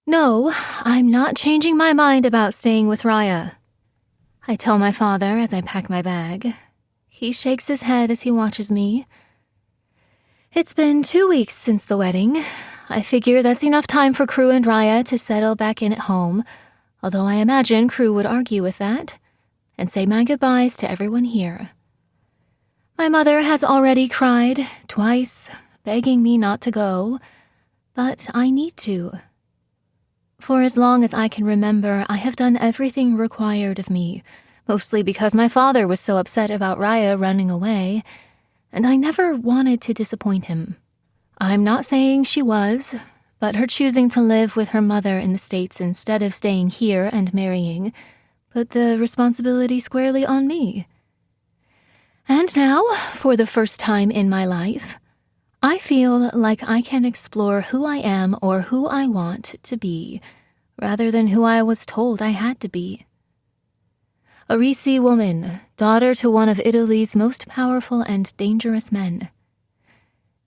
No, I'm not changing my mind about staying with Raya. I tell my father as I pack my bag. He shakes his head as he watches me. It's been 2 weeks since the wedding. I figure that's enough time for Crew and Raya to settle back in at home, although I imagine Crew would argue with that, and say my goodbyes to everyone here. My mother has already cried twice, begging me not to go, but I need to. For as long as I can remember, I have done everything required of me, mostly because my father was so upset about Raya running away, and I never wanted to disappoint him. I'm not saying she was, but her choosing to live with her mother in the States instead of staying here and marrying put the responsibility squarely on me. And now, for the first time in my life, I feel like I can explore who I am or who I want to be, rather than who I was told I had to be. A Risi woman, daughter to one of Italy's most powerful and dangerous men.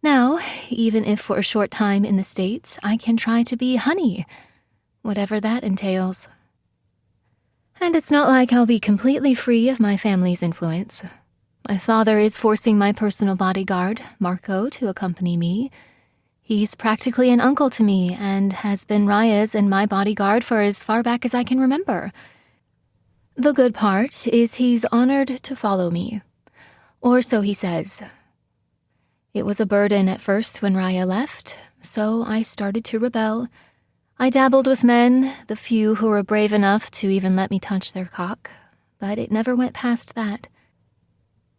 Now, even if for a short time in the States, I can try to be honey, whatever that entails. And it's not like I'll be completely free of my family's influence. My father is forcing my personal bodyguard, Marco, to accompany me. He's practically an uncle to me and has been Raya's and my bodyguard for as far back as I can remember. The good part is he's honored to follow me, or so he says. It was a burden at first when Raya left, so I started to rebel. I dabbled with men, the few who were brave enough to even let me touch their cock, but it never went past that.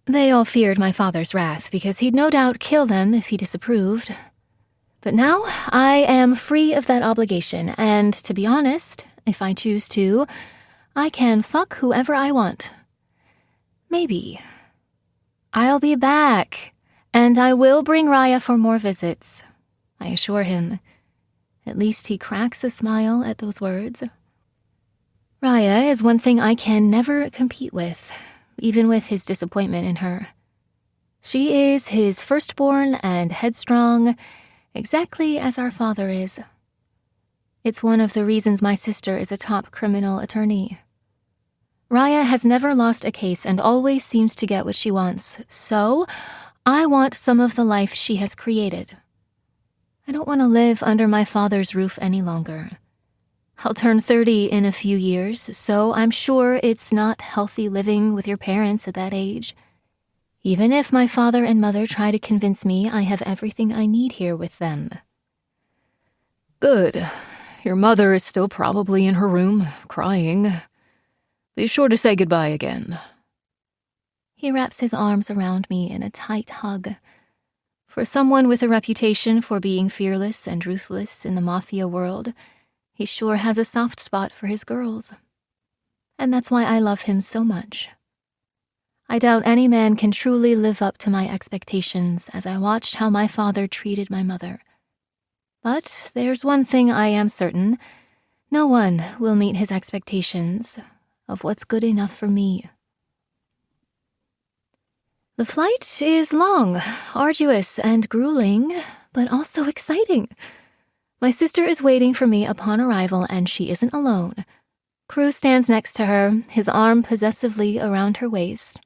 They all feared my father's wrath because he'd no doubt kill them if he disapproved. But now I am free of that obligation, and to be honest, if I choose to, I can fuck whoever I want. Maybe. I'll be back, and I will bring Raya for more visits, I assure him. At least he cracks a smile at those words. Raya is one thing I can never compete with, even with his disappointment in her. She is his firstborn and headstrong, exactly as our father is. It's one of the reasons my sister is a top criminal attorney. Raya has never lost a case and always seems to get what she wants, so I want some of the life she has created. I don't want to live under my father's roof any longer. I'll turn 30 in a few years, so I'm sure it's not healthy living with your parents at that age. Even if my father and mother try to convince me I have everything I need here with them. Good. Your mother is still probably in her room, crying. Be sure to say goodbye again. He wraps his arms around me in a tight hug. For someone with a reputation for being fearless and ruthless in the mafia world, he sure has a soft spot for his girls. And that's why I love him so much. I doubt any man can truly live up to my expectations as I watched how my father treated my mother. But there's one thing I am certain. No one will meet his expectations of what's good enough for me. The flight is long, arduous, and grueling, but also exciting. My sister is waiting for me upon arrival, and she isn't alone. Crew stands next to her, his arm possessively around her waist.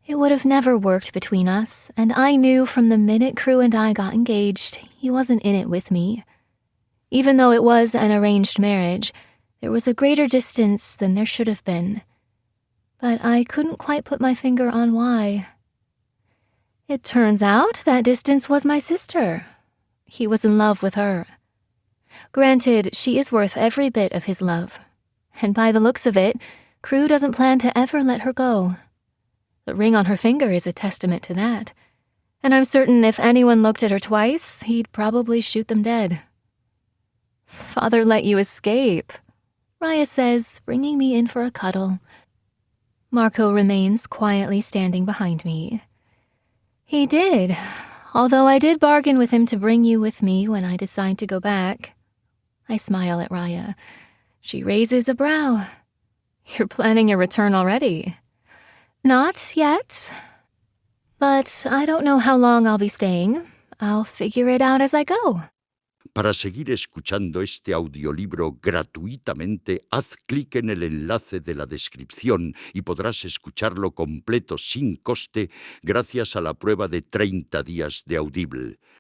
It would have never worked between us, and I knew from the minute Crew and I got engaged, he wasn't in it with me. Even though it was an arranged marriage, there was a greater distance than there should have been. But I couldn't quite put my finger on why. It turns out that distance was my sister. He was in love with her. Granted, she is worth every bit of his love. And by the looks of it, Crew doesn't plan to ever let her go. The ring on her finger is a testament to that. And I'm certain if anyone looked at her twice, he'd probably shoot them dead. Father let you escape, Raya says, bringing me in for a cuddle. Marco remains quietly standing behind me. He did, although I did bargain with him to bring you with me when I decide to go back. I smile at Raya. She raises a brow. You're planning your return already. Not yet. But I don't know how long I'll be staying. I'll figure it out as I go. Para seguir escuchando este audiolibro gratuitamente, haz clic en el enlace de la descripción y podrás escucharlo completo sin coste gracias a la prueba de 30 días de Audible.